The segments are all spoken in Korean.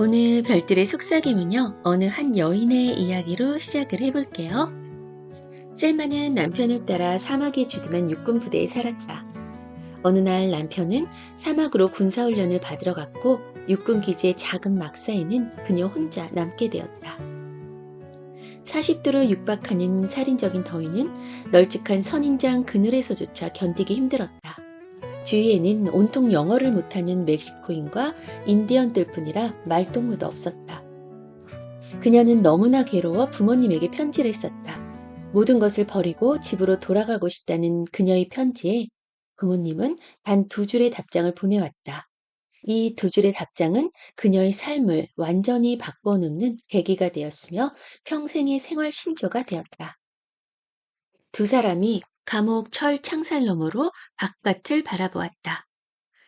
오늘 별들의 속삭임은요, 어느 한 여인의 이야기로 시작을 해볼게요. 셀마는 남편을 따라 사막에 주둔한 육군 부대에 살았다. 어느 날 남편은 사막으로 군사훈련을 받으러 갔고 육군 기지의 작은 막사에는 그녀 혼자 남게 되었다. 40도를 육박하는 살인적인 더위는 널찍한 선인장 그늘에서조차 견디기 힘들었다. 주위에는 온통 영어를 못하는 멕시코인과 인디언들 뿐이라 말동무도 없었다. 그녀는 너무나 괴로워 부모님에게 편지를 썼다. 모든 것을 버리고 집으로 돌아가고 싶다는 그녀의 편지에 부모님은 단 2줄의 답장을 보내왔다. 이 2줄의 답장은 그녀의 삶을 완전히 바꿔놓는 계기가 되었으며 평생의 생활 신조가 되었다. 두 사람이 감옥 철 창살 너머로 바깥을 바라보았다.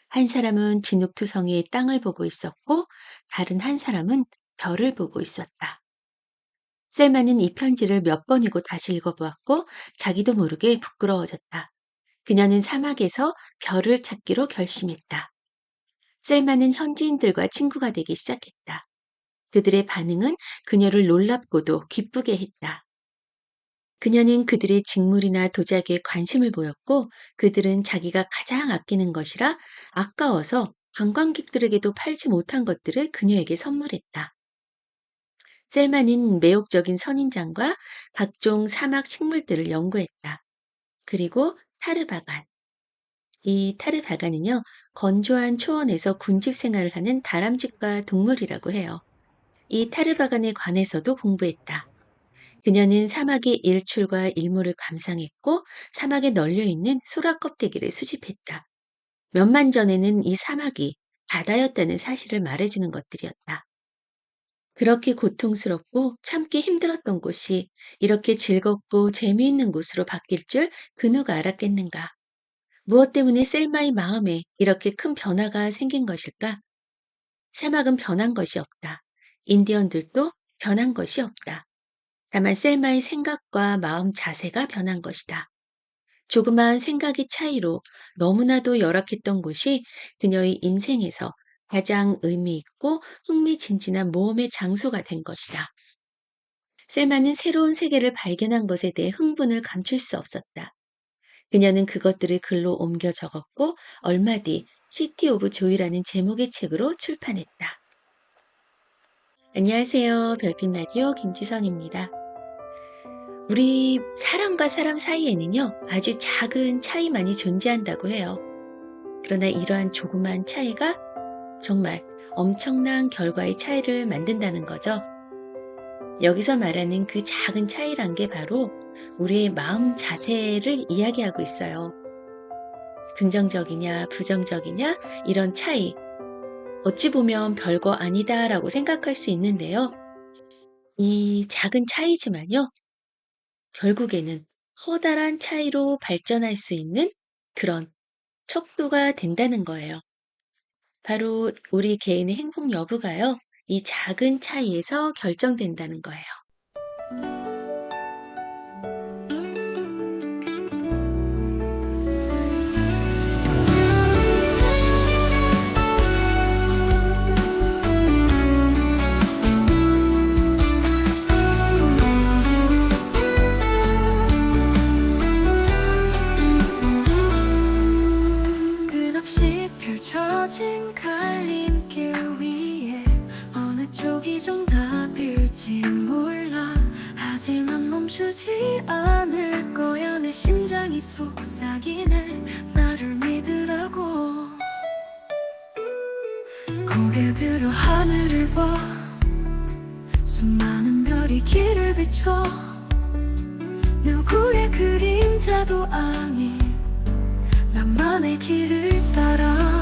한 사람은 진흙투성이의 땅을 보고 있었고 다른 한 사람은 별을 보고 있었다. 셀마는 이 편지를 몇 번이고 다시 읽어보았고 자기도 모르게 부끄러워졌다. 그녀는 사막에서 별을 찾기로 결심했다. 셀마는 현지인들과 친구가 되기 시작했다. 그들의 반응은 그녀를 놀랍고도 기쁘게 했다. 그녀는 그들의 직물이나 도자기에 관심을 보였고 그들은 자기가 가장 아끼는 것이라 아까워서 관광객들에게도 팔지 못한 것들을 그녀에게 선물했다. 셀마는 매혹적인 선인장과 각종 사막 식물들을 연구했다. 그리고 타르바간. 이 타르바간은요, 건조한 초원에서 군집 생활을 하는 다람쥐과 동물이라고 해요. 이 타르바간에 관해서도 공부했다. 그녀는 사막의 일출과 일몰을 감상했고 사막에 널려있는 소라 껍데기를 수집했다. 몇만 전에는 이 사막이 바다였다는 사실을 말해주는 것들이었다. 그렇게 고통스럽고 참기 힘들었던 곳이 이렇게 즐겁고 재미있는 곳으로 바뀔 줄 그 누가 알았겠는가. 무엇 때문에 셀마의 마음에 이렇게 큰 변화가 생긴 것일까? 사막은 변한 것이 없다. 인디언들도 변한 것이 없다. 다만 셀마의 생각과 마음 자세가 변한 것이다. 조그마한 생각의 차이로 너무나도 열악했던 곳이 그녀의 인생에서 가장 의미 있고 흥미진진한 모험의 장소가 된 것이다. 셀마는 새로운 세계를 발견한 것에 대해 흥분을 감출 수 없었다. 그녀는 그것들을 글로 옮겨 적었고 얼마 뒤 시티 오브 조이라는 제목의 책으로 출판했다. 안녕하세요. 별빛 라디오 김지선입니다. 우리 사람과 사람 사이에는요, 아주 작은 차이만이 존재한다고 해요. 그러나 이러한 조그만 차이가 정말 엄청난 결과의 차이를 만든다는 거죠. 여기서 말하는 그 작은 차이란 게 바로 우리의 마음 자세를 이야기하고 있어요. 긍정적이냐, 부정적이냐, 이런 차이. 어찌 보면 별거 아니다라고 생각할 수 있는데요. 이 작은 차이지만요, 결국에는 커다란 차이로 발전할 수 있는 그런 척도가 된다는 거예요. 바로 우리 개인의 행복 여부가요, 이 작은 차이에서 결정된다는 거예요. 끝없이 펼쳐진 갈림길 위에 어느 쪽이 정답일지 몰라. 하지만 멈추지 않을 거야. 내 심장이 속삭이네. 나를 믿으라고. 고개 들어 하늘을 봐. 수많은 별이 길을 비춰. 누구의 그림자도 아닌 나만의 길을 따라.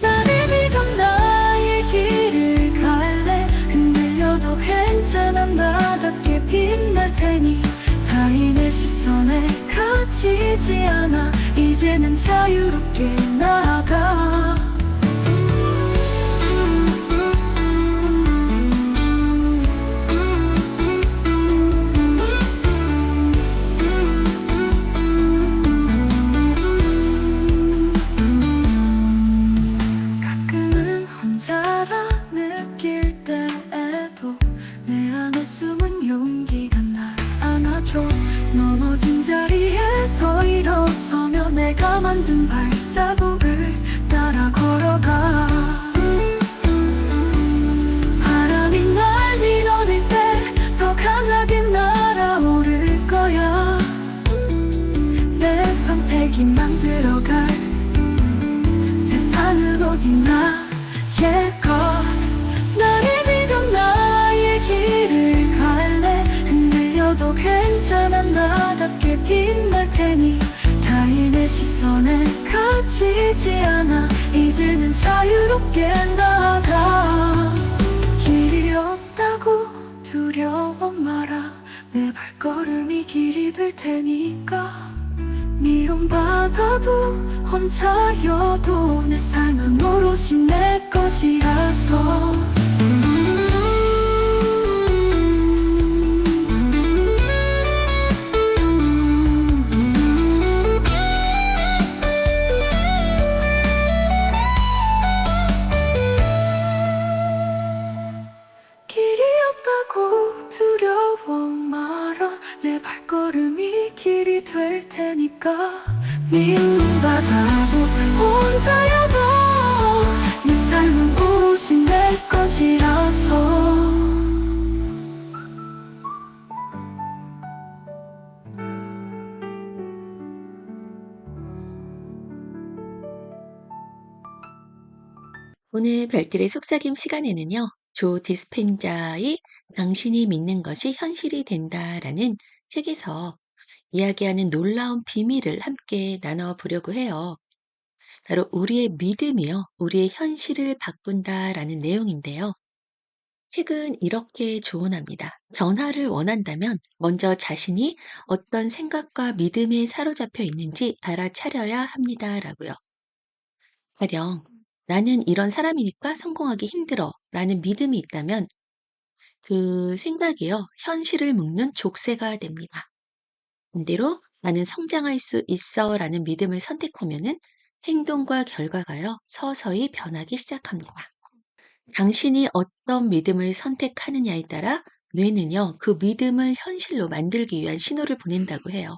나를 믿어 나의 길을 갈래. 흔들려도 괜찮아. 나답게 빛날 테니 타인의 시선에 갇히지 않아. 이제는 자유롭게 나아가. 가끔은 혼자라 모든 발자국을 따라 걸어가. 바람이 날 밀어낼 때 더 강하게 날아오를 거야. 내 선택이 만들어갈 세상은 오직 나의 것. 나를 믿어 나의 길을 갈래. 흔들려도 괜찮아 나답게 빛날 테니 타인의 시선에 갇히지 않아. 이제는 자유롭게 나아가. 길이 없다고 두려워 마라. 내 발걸음이 길이 될 테니까. 미움받아도 혼자여도 내 삶은 오롯이 내 것이라서. 길이 없다고 두려워 마라. 내 발걸음이 길이 될 테니까. 미움받아도 혼자여도 내 삶은 오롯이 내 것이라서. 오늘 별들의 속삭임 시간에는요, 조 디스펜자의 당신이 믿는 것이 현실이 된다라는 책에서 이야기하는 놀라운 비밀을 함께 나눠보려고 해요. 바로 우리의 믿음이요, 우리의 현실을 바꾼다라는 내용인데요. 책은 이렇게 조언합니다. 변화를 원한다면 먼저 자신이 어떤 생각과 믿음에 사로잡혀 있는지 알아차려야 합니다라고요. 가령 나는 이런 사람이니까 성공하기 힘들어 라는 믿음이 있다면 그 생각이요, 현실을 묶는 족쇄가 됩니다. 반대로 나는 성장할 수 있어 라는 믿음을 선택하면은 행동과 결과가요, 서서히 변하기 시작합니다. 당신이 어떤 믿음을 선택하느냐에 따라 뇌는요, 그 믿음을 현실로 만들기 위한 신호를 보낸다고 해요.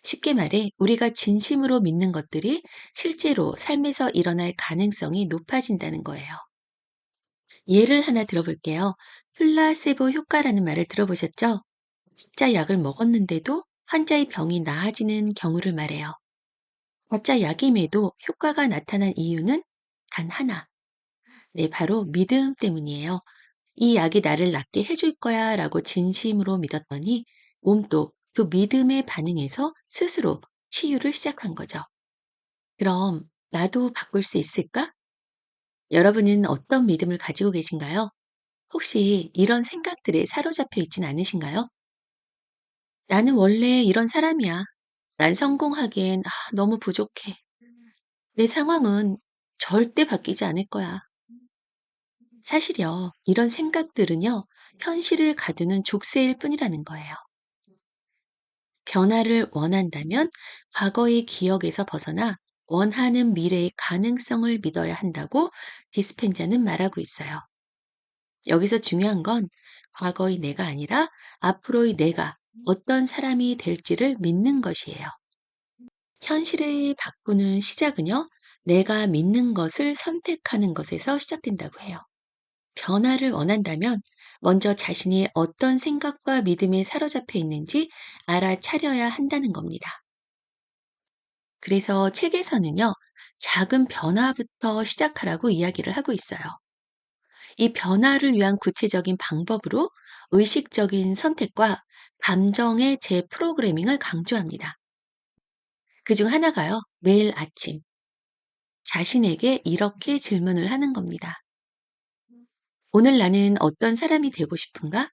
쉽게 말해, 우리가 진심으로 믿는 것들이 실제로 삶에서 일어날 가능성이 높아진다는 거예요. 예를 하나 들어볼게요. 플라세보 효과라는 말을 들어보셨죠? 가짜 약을 먹었는데도 환자의 병이 나아지는 경우를 말해요. 가짜 약임에도 효과가 나타난 이유는 단 하나. 네, 바로 믿음 때문이에요. 이 약이 나를 낫게 해줄 거야 라고 진심으로 믿었더니 몸도 그 믿음에 반응해서 스스로 치유를 시작한 거죠. 그럼 나도 바꿀 수 있을까? 여러분은 어떤 믿음을 가지고 계신가요? 혹시 이런 생각들에 사로잡혀 있진 않으신가요? 나는 원래 이런 사람이야. 난 성공하기엔 너무 부족해. 내 상황은 절대 바뀌지 않을 거야. 사실요, 이런 생각들은요, 현실을 가두는 족쇄일 뿐이라는 거예요. 변화를 원한다면 과거의 기억에서 벗어나 원하는 미래의 가능성을 믿어야 한다고 디스펜자는 말하고 있어요. 여기서 중요한 건 과거의 내가 아니라 앞으로의 내가 어떤 사람이 될지를 믿는 것이에요. 현실을 바꾸는 시작은요, 내가 믿는 것을 선택하는 것에서 시작된다고 해요. 변화를 원한다면 먼저 자신이 어떤 생각과 믿음에 사로잡혀 있는지 알아차려야 한다는 겁니다. 그래서 책에서는요, 작은 변화부터 시작하라고 이야기를 하고 있어요. 이 변화를 위한 구체적인 방법으로 의식적인 선택과 감정의 재프로그래밍을 강조합니다. 그중 하나가요, 매일 아침 자신에게 이렇게 질문을 하는 겁니다. 오늘 나는 어떤 사람이 되고 싶은가?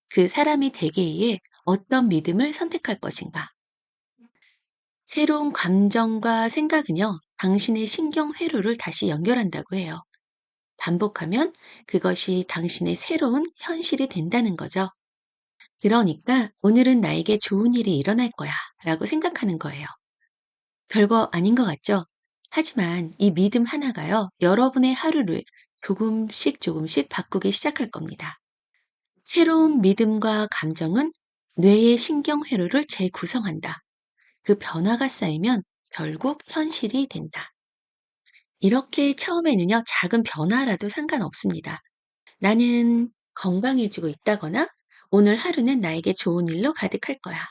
그 사람이 되기 위해 어떤 믿음을 선택할 것인가? 새로운 감정과 생각은요, 당신의 신경 회로를 다시 연결한다고 해요. 반복하면 그것이 당신의 새로운 현실이 된다는 거죠. 그러니까 오늘은 나에게 좋은 일이 일어날 거야 라고 생각하는 거예요. 별거 아닌 것 같죠? 하지만 이 믿음 하나가요, 여러분의 하루를 조금씩 바꾸기 시작할 겁니다. 새로운 믿음과 감정은 뇌의 신경회로를 재구성한다. 그 변화가 쌓이면 결국 현실이 된다. 이렇게 처음에는요, 작은 변화라도 상관없습니다. 나는 건강해지고 있다거나 오늘 하루는 나에게 좋은 일로 가득할 거야.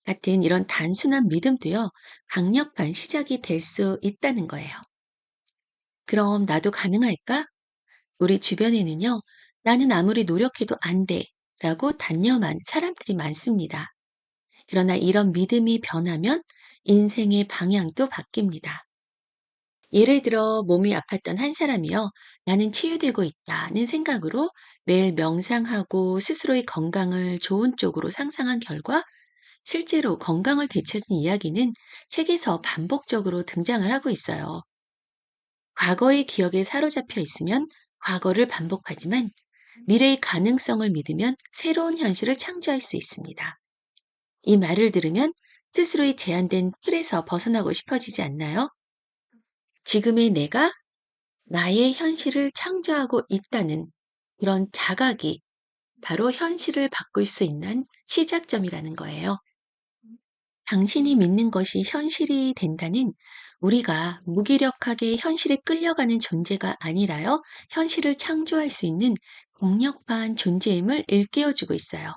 같은 이런 단순한 믿음도요, 강력한 시작이 될 수 있다는 거예요. 그럼 나도 가능할까? 우리 주변에는요, 나는 아무리 노력해도 안 돼. 라고 단념한 사람들이 많습니다. 그러나 이런 믿음이 변하면 인생의 방향도 바뀝니다. 예를 들어 몸이 아팠던 한 사람이요, 나는 치유되고 있다는 생각으로 매일 명상하고 스스로의 건강을 좋은 쪽으로 상상한 결과 실제로 건강을 되찾은 이야기는 책에서 반복적으로 등장을 하고 있어요. 과거의 기억에 사로잡혀 있으면 과거를 반복하지만 미래의 가능성을 믿으면 새로운 현실을 창조할 수 있습니다. 이 말을 들으면 스스로의 제한된 틀에서 벗어나고 싶어지지 않나요? 지금의 내가 나의 현실을 창조하고 있다는 그런 자각이 바로 현실을 바꿀 수 있는 시작점이라는 거예요. 당신이 믿는 것이 현실이 된다는 우리가 무기력하게 현실에 끌려가는 존재가 아니라요, 현실을 창조할 수 있는 강력한 존재임을 일깨워주고 있어요.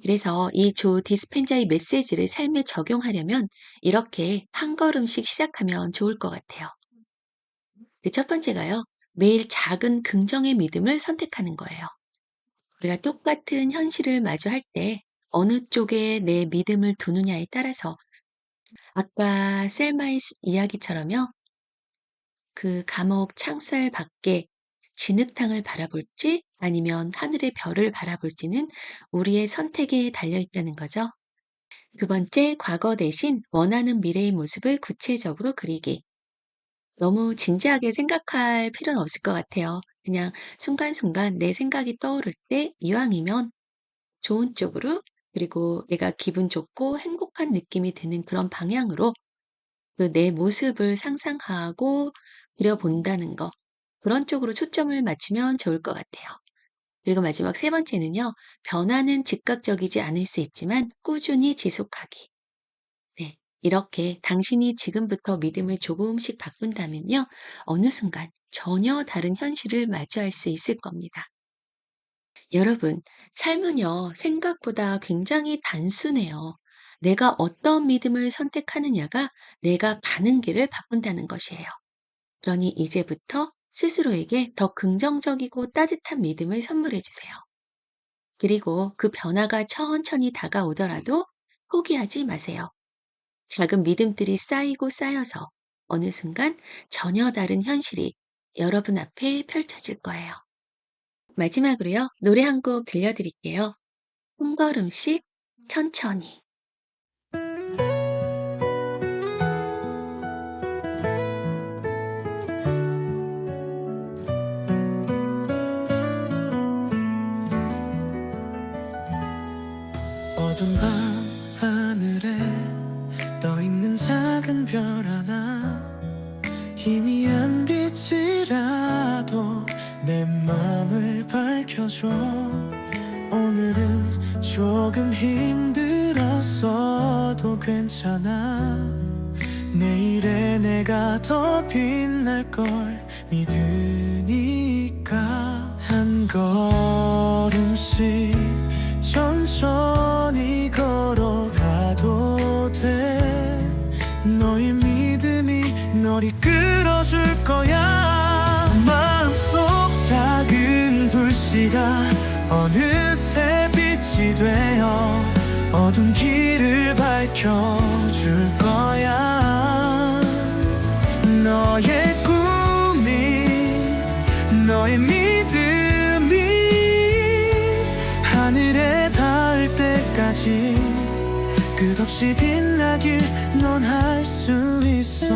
그래서 이 조 디스펜자의 메시지를 삶에 적용하려면 이렇게 한 걸음씩 시작하면 좋을 것 같아요. 그 첫 번째가요, 매일 작은 긍정의 믿음을 선택하는 거예요. 우리가 똑같은 현실을 마주할 때 어느 쪽에 내 믿음을 두느냐에 따라서 아까 셀마의 이야기처럼요, 그 감옥 창살 밖에 진흙탕을 바라볼지 아니면 하늘의 별을 바라볼지는 우리의 선택에 달려있다는 거죠. 두 번째, 과거 대신 원하는 미래의 모습을 구체적으로 그리기. 너무 진지하게 생각할 필요는 없을 것 같아요. 그냥 순간순간 내 생각이 떠오를 때 이왕이면 좋은 쪽으로, 그리고 내가 기분 좋고 행복한 느낌이 드는 그런 방향으로 그 내 모습을 상상하고 그려본다는 거. 그런 쪽으로 초점을 맞추면 좋을 것 같아요. 그리고 마지막 세 번째는요, 변화는 즉각적이지 않을 수 있지만 꾸준히 지속하기. 네. 이렇게 당신이 지금부터 믿음을 조금씩 바꾼다면요, 어느 순간 전혀 다른 현실을 마주할 수 있을 겁니다. 여러분, 삶은요, 생각보다 굉장히 단순해요. 내가 어떤 믿음을 선택하느냐가 내가 가는 길을 바꾼다는 것이에요. 그러니 이제부터 스스로에게 더 긍정적이고 따뜻한 믿음을 선물해 주세요. 그리고 그 변화가 천천히 다가오더라도 포기하지 마세요. 작은 믿음들이 쌓이고 쌓여서 어느 순간 전혀 다른 현실이 여러분 앞에 펼쳐질 거예요. 마지막으로요, 노래 한 곡 들려드릴게요. 한 걸음씩 천천히. 어두운 밤 하늘에 떠있는 작은 별 하나, 희미한 빛이라도 내 맘을 밝혀줘. 오늘은 조금 힘들었어도 괜찮아. 내일의 내가 더 빛날 걸 믿으니까. 한 걸음씩 천천히 걸어가도 돼. 너의 믿음이 널 이끌어줄 거야. 마음속 작은 불씨가 어느새 빛이 되어 어두운 길을 밝혀줄 거야. 너의 꿈이, 너의 믿음이 하늘에 닿을 때까지 끝없이 빛나길 넌 할 수 있어.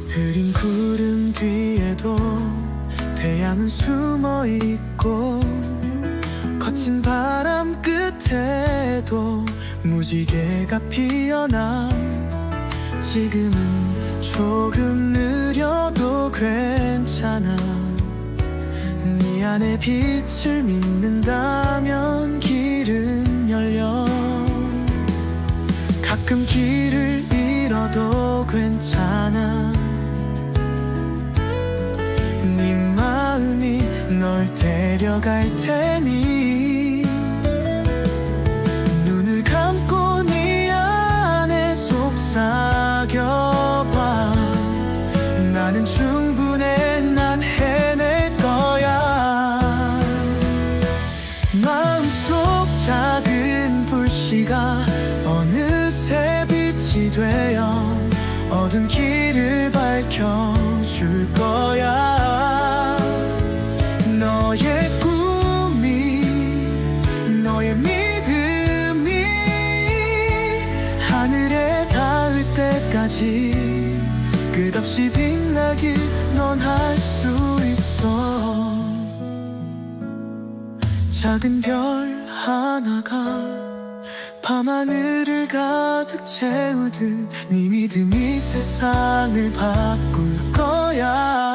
흐린 구름 뒤에도 태양은 숨어 있고, 거친 바람 끝에도 무지개가 피어나. 지금은 조금 느려도 괜찮아. 네 안에 빛을 믿는다면 길을 걸려 가끔 길을 잃어도 괜찮아 네 마음이 널 데려갈 테니 눈을 감고 네 안에 속삭여봐 나는 충분해 난 해낼 거야 마음속 작은 불씨가 어느새 빛이 되어 어두운 길을 밝혀줄 거야 너의 꿈이 너의 믿음이 하늘에 닿을 때까지 끝없이 빛나길 넌 할 수 있어 작은 별 하나가 밤하늘을 가득 채우듯 네 믿음이 세상을 바꿀 거야